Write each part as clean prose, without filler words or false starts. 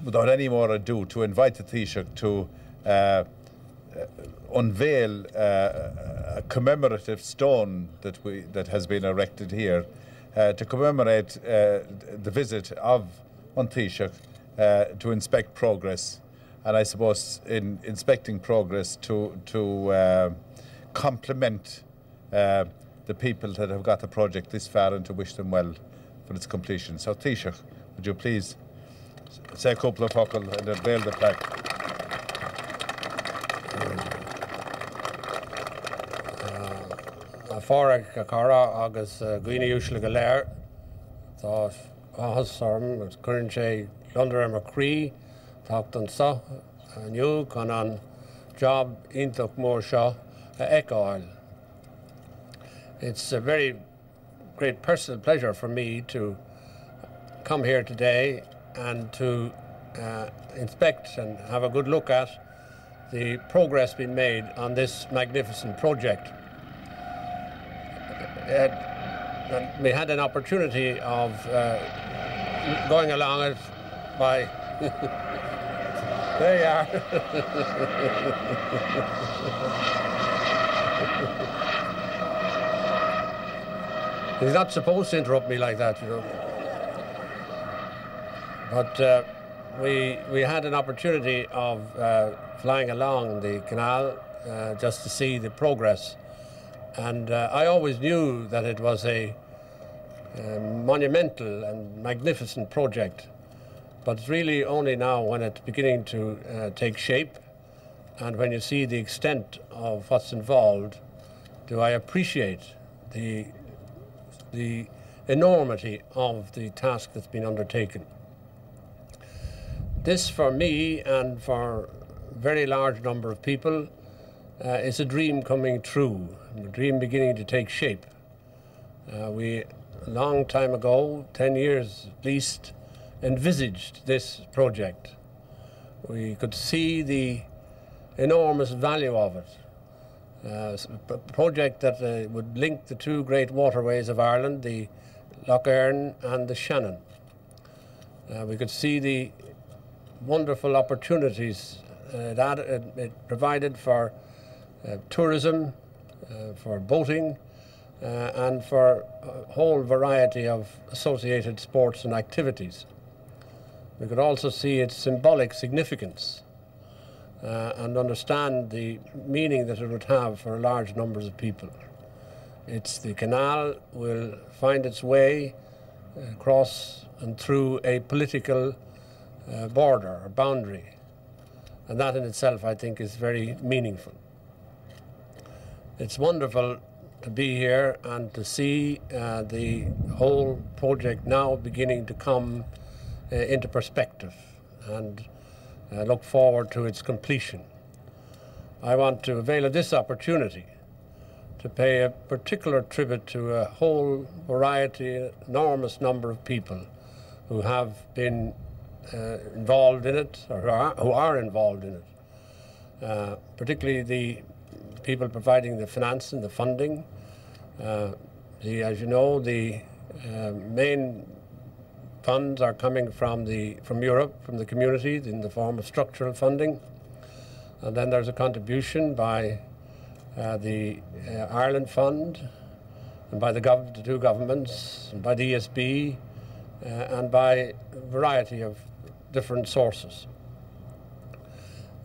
without any more ado, to invite the Taoiseach to unveil a commemorative stone that has been erected here to commemorate the visit of one Taoiseach to inspect progress, and I suppose in inspecting progress to compliment the people that have got the project this far and to wish them well for its completion. So Taoiseach, would you please say a couple of huckle and unveil the plaque? Fóra cara agus Guine Ushla Galer, thought Ahasarm, was current London McCree, talked on so, and you can on job into more shaw, Echo. It's a very great personal pleasure for me to come here today and to inspect and have a good look at the progress being made on this magnificent project. We had an opportunity of going along it by there you are. He's not supposed to interrupt me like that, you know. But we had an opportunity of flying along the canal just to see the progress. And I always knew that it was a monumental and magnificent project. But it's really only now when it's beginning to take shape and when you see the extent of what's involved, do I appreciate the enormity of the task that's been undertaken. This, for me and for a very large number of people, is a dream coming true, a dream beginning to take shape. We, a long time ago, 10 years at least, envisaged this project. We could see the enormous value of it. A project that would link the two great waterways of Ireland, the Lough Erne and the Shannon. We could see the wonderful opportunities that it provided for tourism, for boating, and for a whole variety of associated sports and activities. We could also see its symbolic significance and understand the meaning that it would have for large numbers of people. The canal will find its way across and through a political border or boundary, and that in itself, I think, is very meaningful. It's wonderful to be here and to see the whole project now beginning to come into perspective, and look forward to its completion. I want to avail of this opportunity to pay a particular tribute to a whole variety, enormous number of people who have been involved in it, or who are involved in it, particularly the people providing the finance and the funding. As you know, the main funds are coming from Europe, from the community, in the form of structural funding. And then there's a contribution by the Ireland Fund, and by the two governments, and by the ESB, and by a variety of different sources.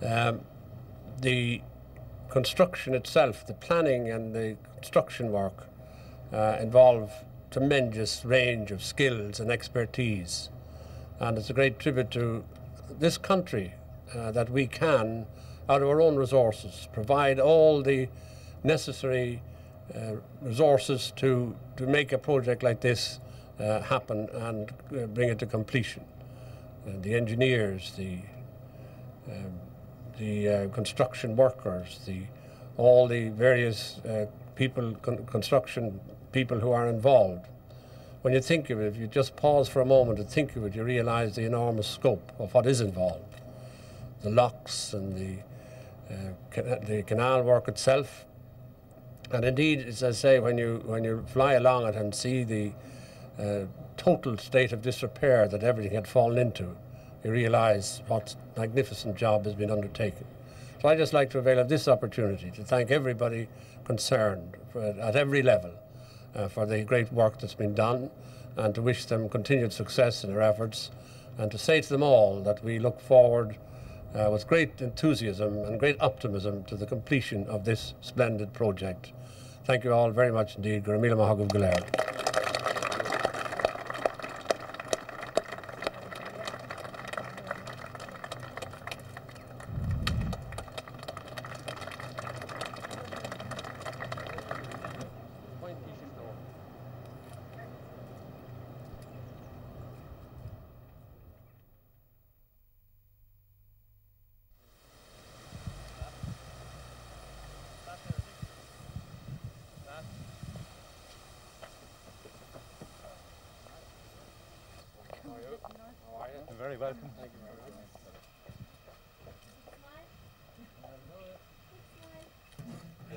The construction itself, the planning and the construction work involve tremendous range of skills and expertise, and it's a great tribute to this country that we can, out of our own resources, provide all the necessary resources to make a project like this happen and bring it to completion. The engineers, the construction workers, all the various construction people who are involved. When you think of it, if you just pause for a moment and think of it, you realize the enormous scope of what is involved. The locks and the canal work itself. And indeed, as I say, when you fly along it and see the total state of disrepair that everything had fallen into, you realise what magnificent job has been undertaken. So I'd just like to avail of this opportunity to thank everybody concerned at every level for the great work that's been done, and to wish them continued success in their efforts, and to say to them all that we look forward with great enthusiasm and great optimism to the completion of this splendid project. Thank you all very much indeed. Gur míle maith agam go léir. You're very welcome. Thank you very much.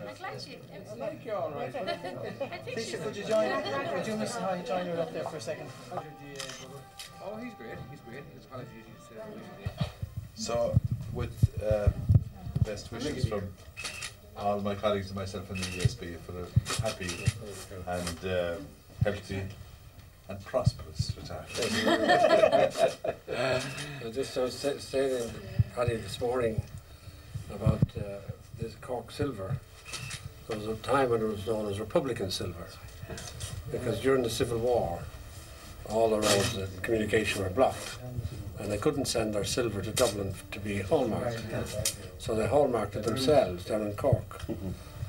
I'm glad you. I like you all right. Taoiseach, could you join? Could you, Mr. Haughey, join her up there for a second? Oh, he's great. He's great. His apologies. So, with the best wishes from all my colleagues and myself in the ESB for a happy and healthy and prosperous retirement. I just was saying in Paddy this morning about this Cork silver. There was a time when it was known as Republican silver, because during the Civil War, all the roads and communication were blocked, and they couldn't send their silver to Dublin to be hallmarked. So they hallmarked it themselves down in Cork.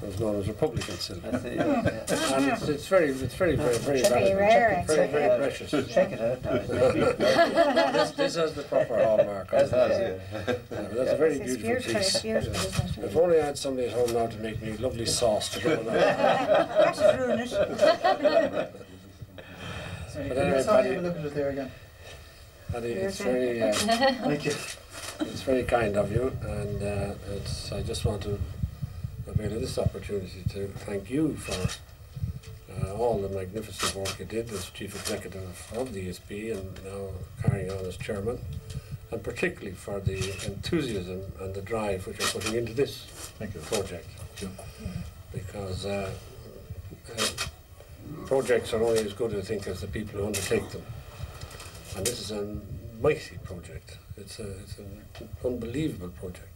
It was known as Republican silver. And it's very valuable. Rare. Very precious. Check it out now. This has the proper hallmark. That's a very beautiful piece. If only I had somebody at home now to make me lovely sauce to go with that. That would ruin it. But anyway, Paddy, have a look at it there again. Paddy, it's very, Thank you. it's very kind of you, and I just want to avail of this opportunity to thank you for all the magnificent work you did as Chief Executive of the ESB and now carrying on as Chairman, and particularly for the enthusiasm and the drive which you're putting into this project. Because projects are only as good, I think, as the people who undertake them. And this is a mighty project. It's an unbelievable project.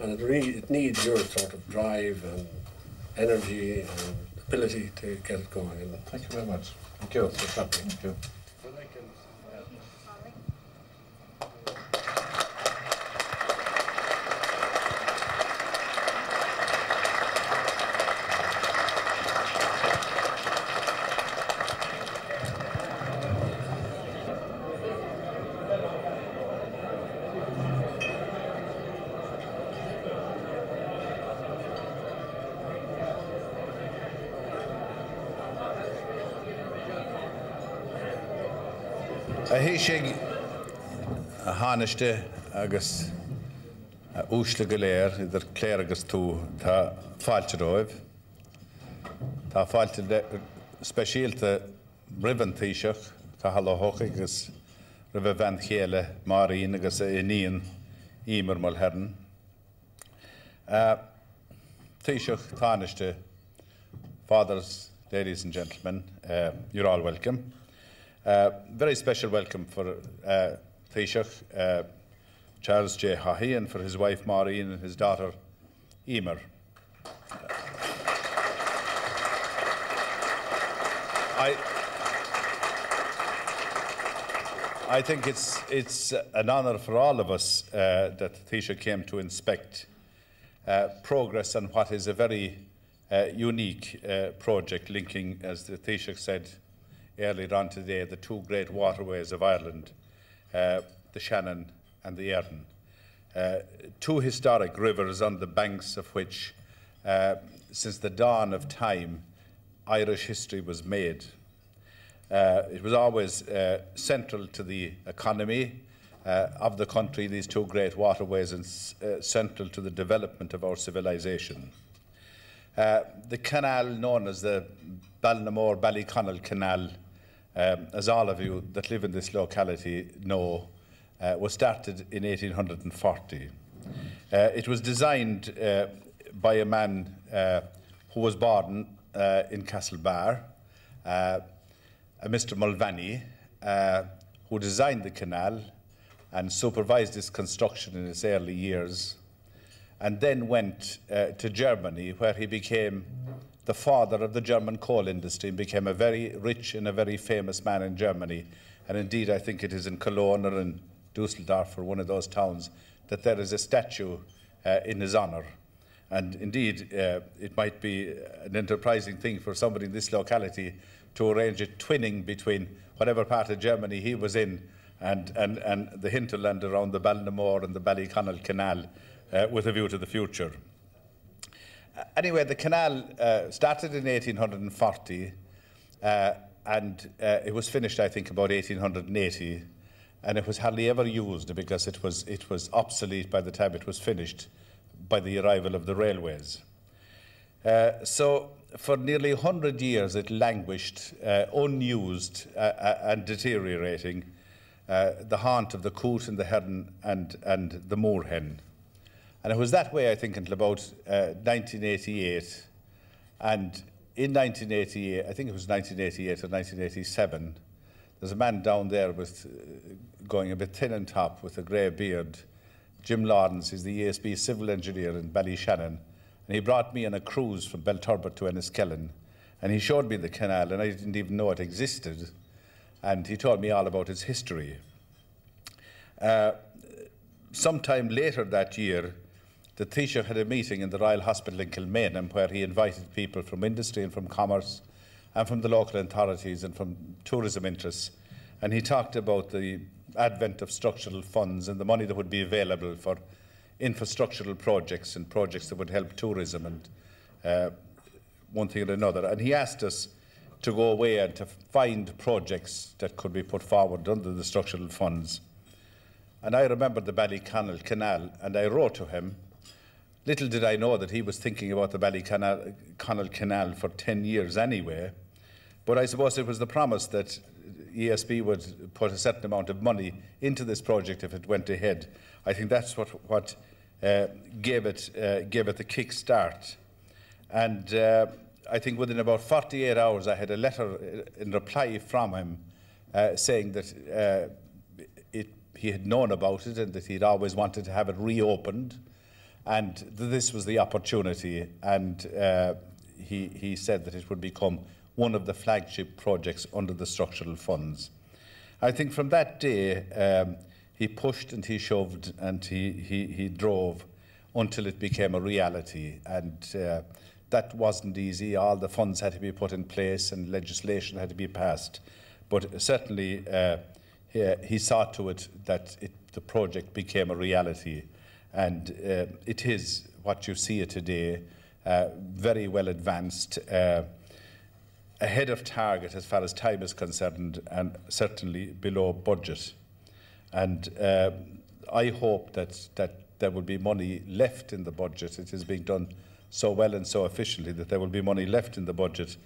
And it needs your sort of drive and energy and ability to get it going. And Thank you very much. Thank you. Thank you. A híisig a hánaiste agus úsla go léir idir cléir agus tú tá fáilte roimh. Tá fáilte speisialta riban Taoiseach tá Haughey agus ribh bhean chéile Marín agus iníon ímar mal hearn. Taoiseach tánaiste, fathers, ladies and gentlemen, you're all welcome. Very special welcome for Taoiseach Charles J. Haughey and for his wife Maureen and his daughter Emer. I think it's an honour for all of us that Taoiseach came to inspect progress on what is a very unique project linking, as the Taoiseach said earlier on today, the two great waterways of Ireland, the Shannon and the Erne. Two historic rivers on the banks of which, since the dawn of time, Irish history was made. It was always central to the economy of the country, these two great waterways, and central to the development of our civilization. The canal known as the Ballinamore Ballyconnell Canal, as all of you that live in this locality know, was started in 1840. It was designed by a man who was born in Castlebar, a Mr. Mulvaney, who designed the canal and supervised its construction in its early years, and then went to Germany, where he became the father of the German coal industry and became a very rich and a very famous man in Germany. And indeed, I think it is in Cologne or in Dusseldorf or one of those towns that there is a statue in his honour. And indeed, it might be an enterprising thing for somebody in this locality to arrange a twinning between whatever part of Germany he was in and the hinterland around the Ballinamore and the Ballyconnell Canal, with a view to the future. Anyway, the canal started in 1840 and it was finished, I think, about 1880, and it was hardly ever used because it was obsolete by the time it was finished by the arrival of the railways. So for nearly 100 years it languished, unused and deteriorating, the haunt of the coot and the heron and the moorhen. And it was that way, I think, until about 1988. And in 1988, I think it was 1988 or 1987, there's a man down there with going a bit thin on top with a grey beard. Jim Lawrence, he's the ESB civil engineer in Ballyshannon. And he brought me on a cruise from Belturbet to Enniskillen. And he showed me the canal, and I didn't even know it existed. And he told me all about its history. Sometime later that year, the Taoiseach had a meeting in the Royal Hospital in Kilmainham where he invited people from industry and from commerce and from the local authorities and from tourism interests. And he talked about the advent of structural funds and the money that would be available for infrastructural projects and projects that would help tourism and one thing or another. And he asked us to go away and to find projects that could be put forward under the structural funds. And I remember the Ballyconnell Canal, and I wrote to him. Little did I know that he was thinking about the Ballyconnell Canal for 10 years anyway. But I suppose it was the promise that ESB would put a certain amount of money into this project if it went ahead. I think that's what gave it the kick start. And I think within about 48 hours I had a letter in reply from him saying that he had known about it and that he'd always wanted to have it reopened, and this was the opportunity, and he said that it would become one of the flagship projects under the structural funds. I think from that day he pushed and he shoved and he drove until it became a reality, and that wasn't easy. All the funds had to be put in place and legislation had to be passed, but certainly he saw to it that the project became a reality, and it is what you see it today, very well advanced, ahead of target as far as time is concerned, and certainly below budget. And I hope that there will be money left in the budget. It is being done so well and so efficiently that there will be money left in the budget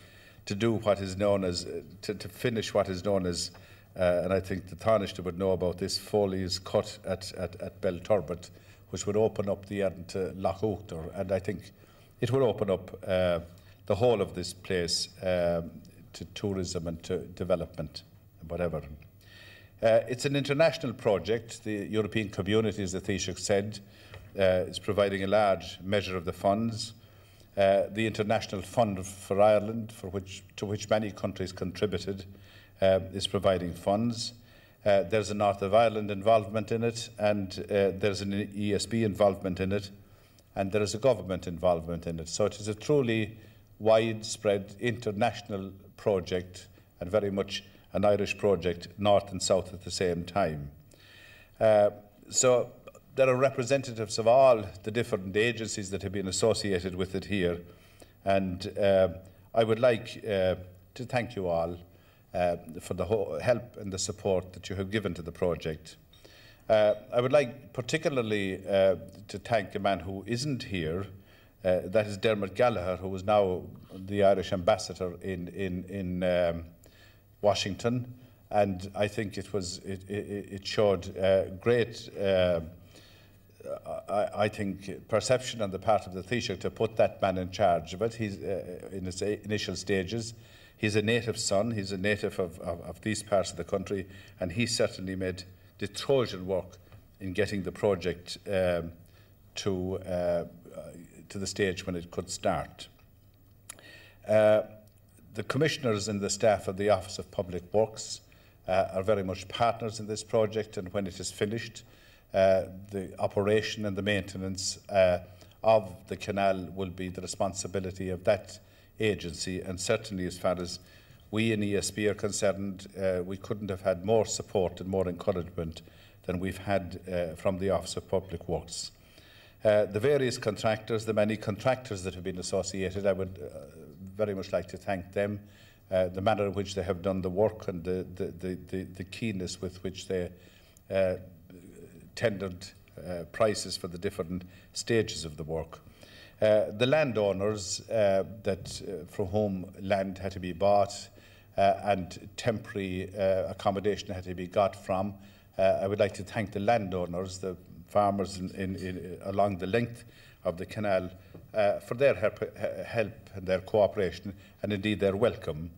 to do what is known as, to finish what is known as, and I think the Taoiseach would know about this, Foley's cut at Belturbet, which would open up the end to Loch Uachtar, and I think it will open up the whole of this place to tourism and to development and whatever. It's an international project. The European Community, as the Taoiseach said, is providing a large measure of the funds. The International Fund for Ireland, to which many countries contributed, is providing funds. There's a North of Ireland involvement in it, and there's an ESB involvement in it, and there is a government involvement in it. So it is a truly widespread international project, and very much an Irish project, north and south at the same time. So there are representatives of all the different agencies that have been associated with it here, and I would like to thank you all for the help and the support that you have given to the project. I would like particularly to thank a man who isn't here, that is Dermot Gallagher, who is now the Irish ambassador in Washington, and I think it showed great, I think, perception on the part of the Taoiseach to put that man in charge of it. He's in its initial stages. He's a native son. He's a native of these parts of the country, and he certainly made the Trojan work in getting the project to the stage when it could start. The commissioners and the staff of the Office of Public Works are very much partners in this project, and when it is finished, the operation and the maintenance of the canal will be the responsibility of that agency. And certainly, as far as we in ESB are concerned, we couldn't have had more support and more encouragement than we've had from the Office of Public Works. The various contractors, the many contractors that have been associated, I would very much like to thank them. The manner in which they have done the work and the keenness with which they tendered prices for the different stages of the work. The landowners from whom land had to be bought and temporary accommodation had to be got from, I would like to thank the landowners, the farmers along the length of the canal, for their help and their cooperation, and indeed their welcome.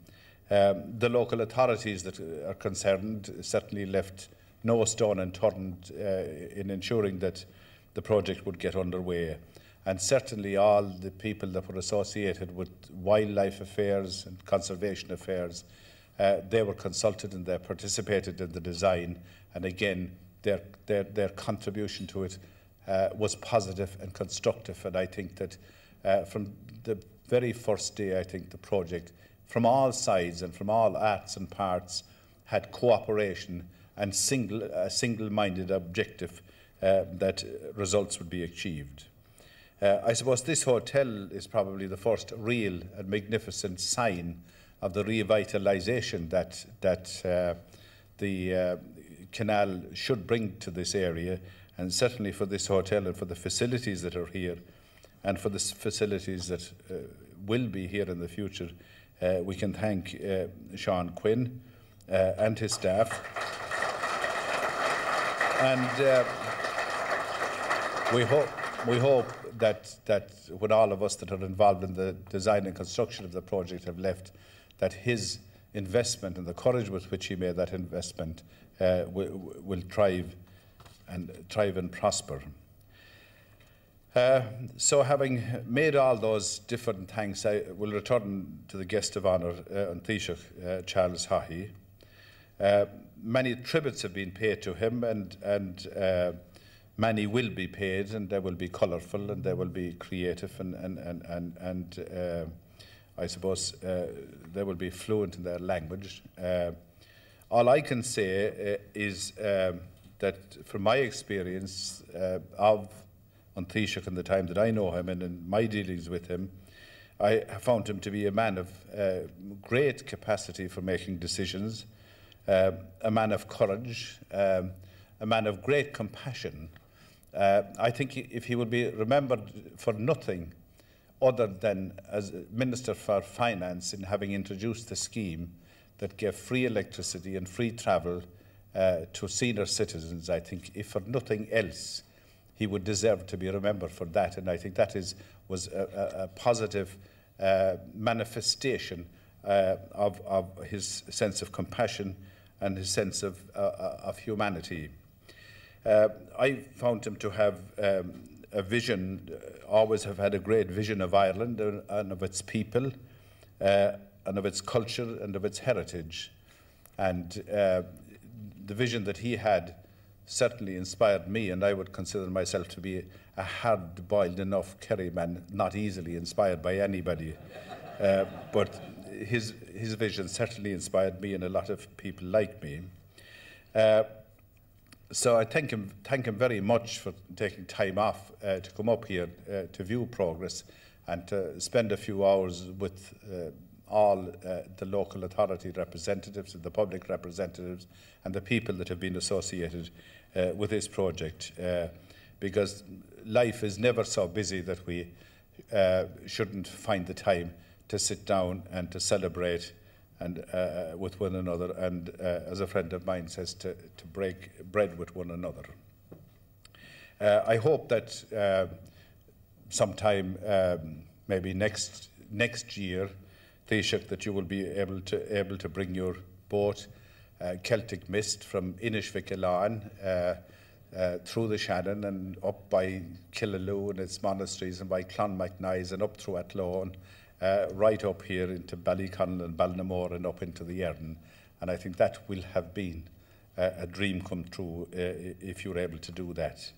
The local authorities that are concerned certainly left no stone unturned in ensuring that the project would get underway. And certainly all the people that were associated with wildlife affairs and conservation affairs, they were consulted and they participated in the design. And again, their contribution to it was positive and constructive. And I think that from the very first day, I think the project, from all sides and from all arts and parts, had cooperation and a single-minded objective that results would be achieved. I suppose this hotel is probably the first real and magnificent sign of the revitalisation that the canal should bring to this area, and certainly for this hotel and for the facilities that are here and for the facilities that will be here in the future. We can thank Sean Quinn and his staff. And we hope that when all of us that are involved in the design and construction of the project have left, that his investment and the courage with which he made that investment will thrive and prosper. So having made all those different thanks, I will return to the guest of honour, Taoiseach Charles Haughey. Many tributes have been paid to him, and many will be paid, and they will be colourful and they will be creative, and I suppose they will be fluent in their language. All I can say is that from my experience of Taoiseach in the time that I know him and in my dealings with him, I have found him to be a man of great capacity for making decisions, a man of courage, a man of great compassion. I think if he would be remembered for nothing other than as Minister for Finance in having introduced the scheme that gave free electricity and free travel to senior citizens, I think if for nothing else, he would deserve to be remembered for that. And I think that was a positive manifestation of his sense of compassion and his sense of humanity. I found him to have a vision, always have had a great vision of Ireland and of its people, and of its culture and of its heritage. And the vision that he had certainly inspired me, and I would consider myself to be a hard-boiled enough Kerryman, not easily inspired by anybody. But his vision certainly inspired me and a lot of people like me. So I thank him very much for taking time off to come up here to view progress and to spend a few hours with all the local authority representatives and the public representatives and the people that have been associated with this project, because life is never so busy that we shouldn't find the time to sit down and to celebrate and with one another, and as a friend of mine says, to break bread with one another. I hope that sometime, maybe next year, Taoiseach, that you will be able to bring your boat, Celtic Mist, from Inishvicalan through the Shannon and up by Killaloo and its monasteries and by Clonmacnice and up through Athlone, right up here into Ballyconnell and Ballinamore and up into the Erin. And I think that will have been a dream come true if you're able to do that.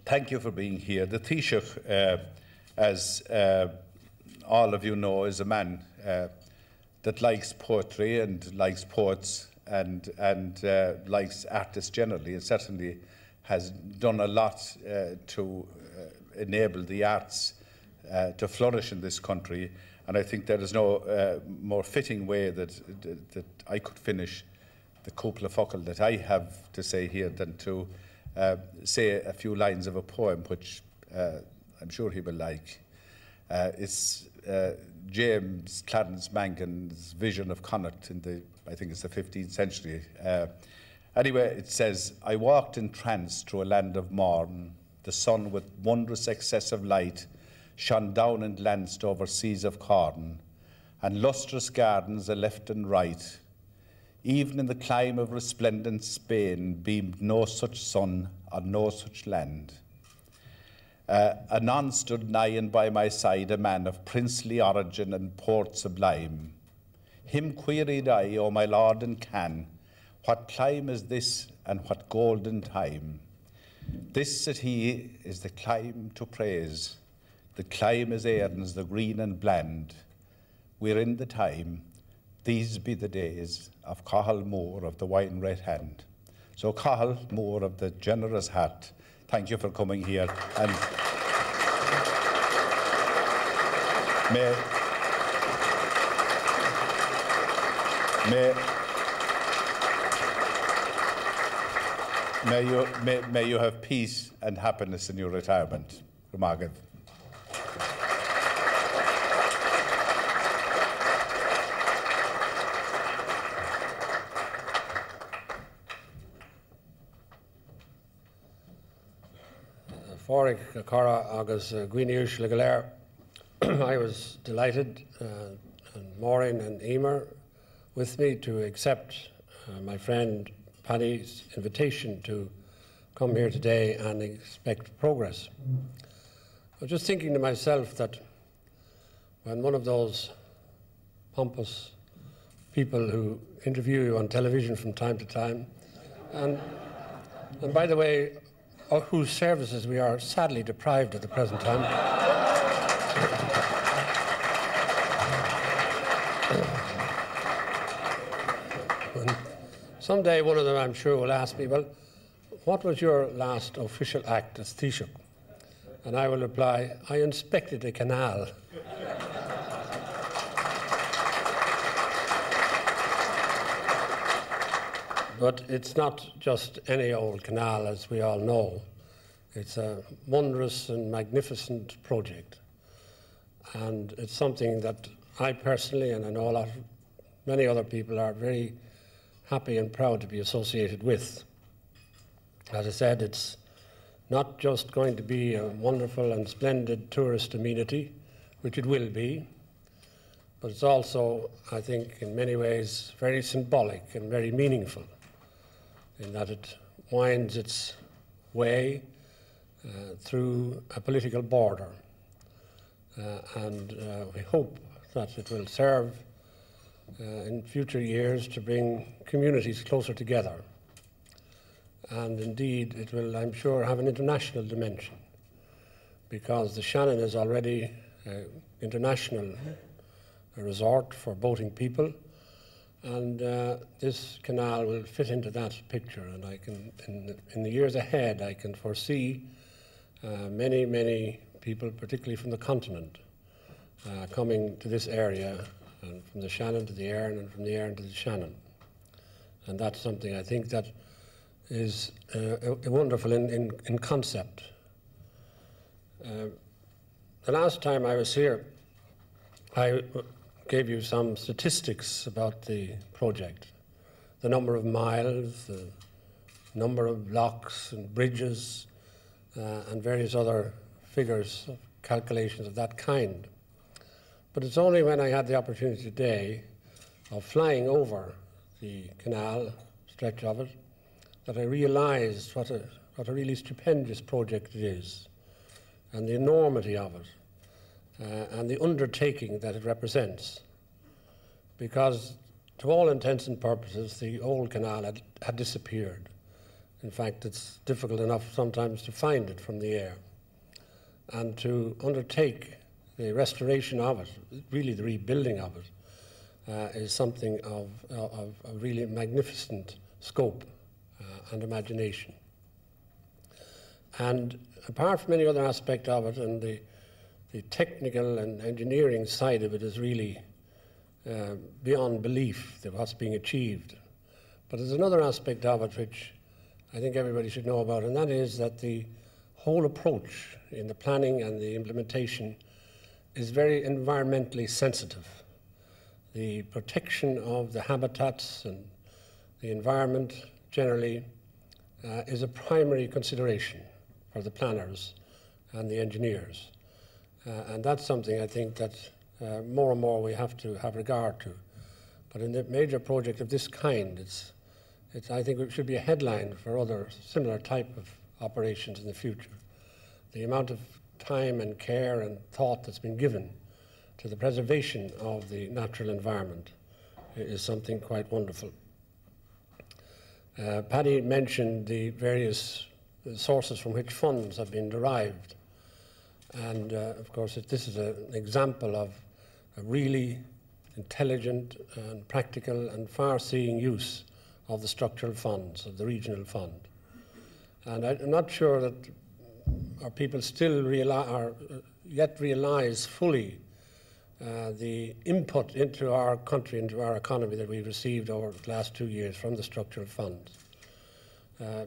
Thank you for being here. The Taoiseach, as all of you know, is a man that likes poetry and likes poets and likes artists generally, and certainly has done a lot to enable the arts to flourish in this country. And I think there is no more fitting way that I could finish the cúpla focal that I have to say here than to say a few lines of a poem, which I'm sure he will like. It's James Clarence Mangan's vision of Connacht in the, I think it's the 15th century. Anyway, it says, I walked in trance through a land of morn. The sun with wondrous excess of light shone down and glanced over seas of corn, and lustrous gardens a left and right. Even in the clime of resplendent Spain beamed no such sun on no such land. Anon stood nigh and by my side a man of princely origin and port sublime. Him queried I, O my lord and can, what clime is this and what golden time? This, said he, is the clime to praise. The clime is Erin's, the green and bland. We're in the time, these be the days of Cathal Moore of the wine red hand. So Cathal Moore of the generous heart, thank you for coming here, and may you have peace and happiness in your retirement. Rumagav. Fóric Cara agus Gwiniush Legaler. I was delighted, and Maureen and Emer with me, to accept my friend Paddy's invitation to come here today and expect progress. I was just thinking to myself that when one of those pompous people who interview you on television from time to time, and by the way, of whose services we are sadly deprived at the present time. Someday one of them, I'm sure, will ask me, well, what was your last official act as Taoiseach? And I will reply, I inspected a canal. But it's not just any old canal, as we all know. It's a wondrous and magnificent project. And it's something that I personally, and I know many other people, are very happy and proud to be associated with. As I said, it's not just going to be a wonderful and splendid tourist amenity, which it will be, but it's also, I think, in many ways, very symbolic and very meaningful, in that it winds its way through a political border. And we hope that it will serve in future years to bring communities closer together. And indeed, it will, I'm sure, have an international dimension, because the Shannon is already an international resort for boating people. And this canal will fit into that picture, and I can, in the years ahead, I can foresee many, many people, particularly from the continent, coming to this area, and from the Shannon to the Erin, and from the Erin to the Shannon. And that's something I think that is wonderful in concept. The last time I was here, I gave you some statistics about the project. The number of miles, the number of locks and bridges, and various other figures, calculations of that kind. But it's only when I had the opportunity today of flying over the canal stretch of it that I realised what a really stupendous project it is, and the enormity of it, and the undertaking that it represents. Because to all intents and purposes, the old canal had disappeared. In fact, it's difficult enough sometimes to find it from the air. And to undertake the restoration of it, really the rebuilding of it, is something of a really magnificent scope and imagination. And apart from any other aspect of it, and the technical and engineering side of it is really beyond belief that what's being achieved. But there's another aspect of it which I think everybody should know about, and that is that the whole approach in the planning and the implementation is very environmentally sensitive. The protection of the habitats and the environment generally is a primary consideration for the planners and the engineers. And that's something I think that more and more we have to have regard to. But in a major project of this kind, I think it should be a headline for other similar type of operations in the future. The amount of time and care and thought that's been given to the preservation of the natural environment is something quite wonderful. Paddy mentioned the various sources from which funds have been derived. And of course, this is an example of a really intelligent and practical and far-seeing use of the structural funds, of the regional fund. And I'm not sure that our people still yet realize fully the input into our country, into our economy that we've received over the last 2 years from the structural funds.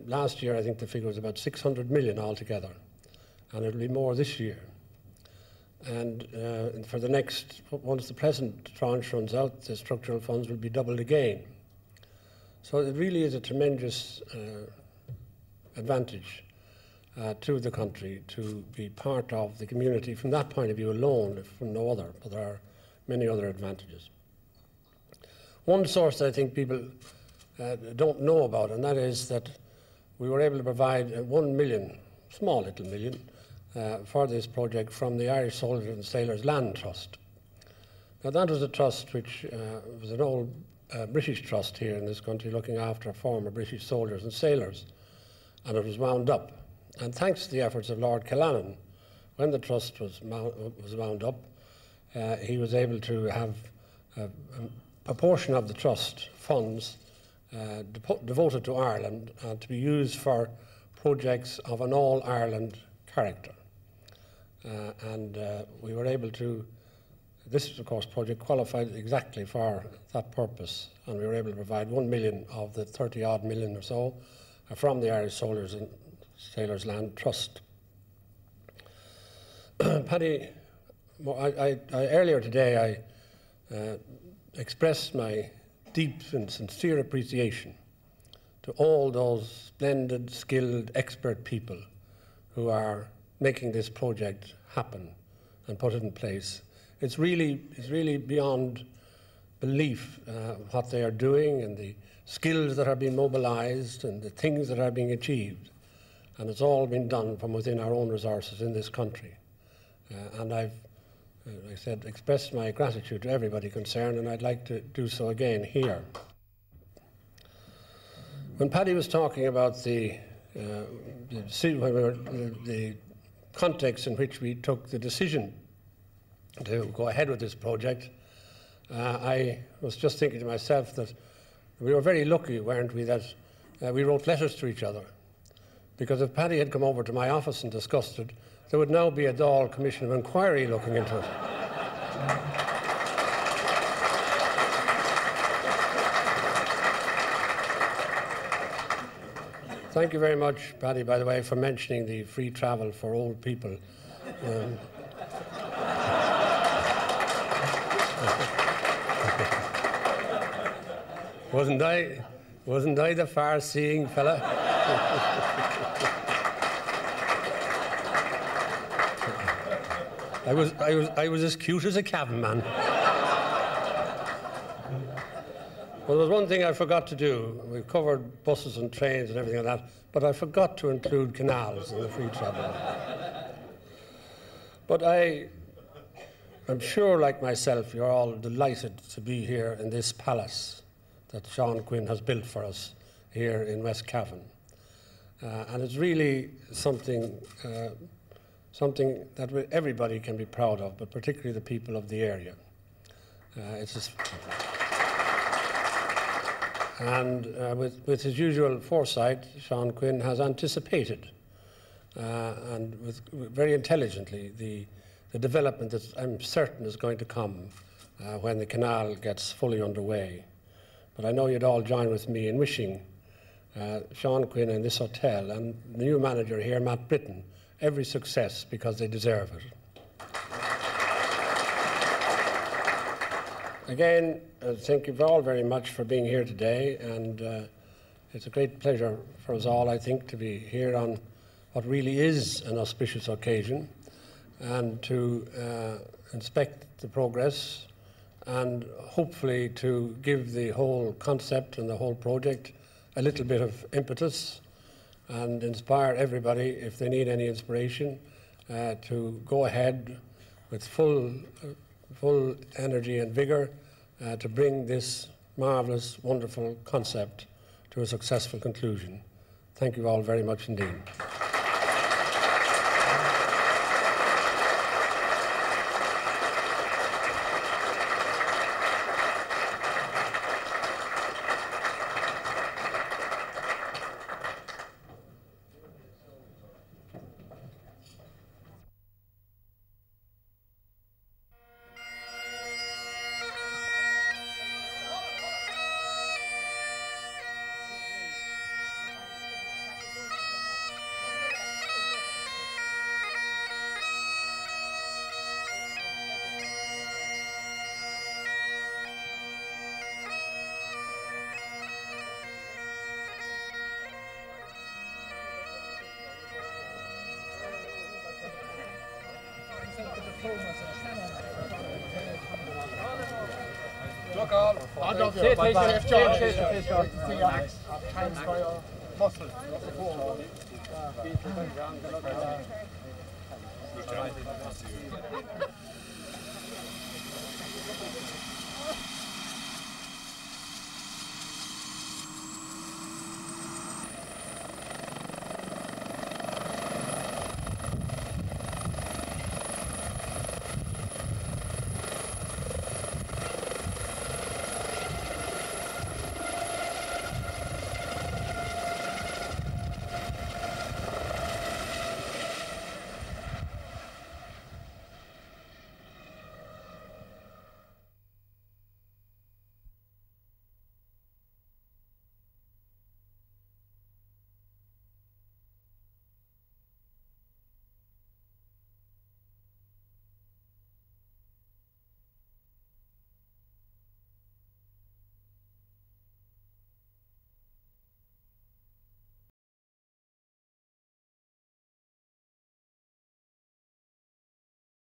Last year, I think the figure was about 600 million altogether, and it'll be more this year. And for the next, once the present tranche runs out, the structural funds will be doubled again. So it really is a tremendous advantage to the country to be part of the community from that point of view alone, if from no other, but there are many other advantages. One source that I think people don't know about, and that is that we were able to provide 1 million, small little million, for this project from the Irish Soldiers and Sailors Land Trust. Now that was a trust which was an old British trust here in this country looking after former British soldiers and sailors, and it was wound up. And thanks to the efforts of Lord Killannon, when the trust was wound up, he was able to have a portion of the trust funds devoted to Ireland and to be used for projects of an all-Ireland character. We were able to, this of course project qualified exactly for that purpose, and we were able to provide 1 million of the 30-odd million or so from the Irish Soldiers and Sailors Land Trust. Paddy, earlier today I expressed my deep and sincere appreciation to all those splendid, skilled, expert people who are making this project happen and put it in place. It's really beyond belief what they are doing and the skills that are being mobilized and the things that are being achieved. And it's all been done from within our own resources in this country. And I've, like I said, expressed my gratitude to everybody concerned, and I'd like to do so again here. When Paddy was talking about the context in which we took the decision to go ahead with this project, I was just thinking to myself that we were very lucky, weren't we, that we wrote letters to each other. Because if Paddy had come over to my office and discussed it, there would now be a Dáil Commission of Inquiry looking into it. Thank you very much, Paddy, by the way, for mentioning the free travel for old people. Wasn't I the far-seeing fella? I was as cute as a cabin man. Well, there's one thing I forgot to do. We covered buses and trains and everything like that, but I forgot to include canals in the free travel. But I'm sure, like myself, you're all delighted to be here in this palace that Sean Quinn has built for us here in West Cavan. And it's really something that everybody can be proud of, but particularly the people of the area. With his usual foresight, Sean Quinn has anticipated and very intelligently the development that I'm certain is going to come when the canal gets fully underway. But I know you'd all join with me in wishing Sean Quinn and this hotel and the new manager here, Matt Britton, every success, because they deserve it. Again, thank you all very much for being here today, and it's a great pleasure for us all, I think, to be here on what really is an auspicious occasion, and to inspect the progress and hopefully to give the whole concept and the whole project a little bit of impetus and inspire everybody, if they need any inspiration, to go ahead with full energy and vigour to bring this marvellous, wonderful concept to a successful conclusion. Thank you all very much indeed. Look all. I don't feel bad. Thanks for your muscle.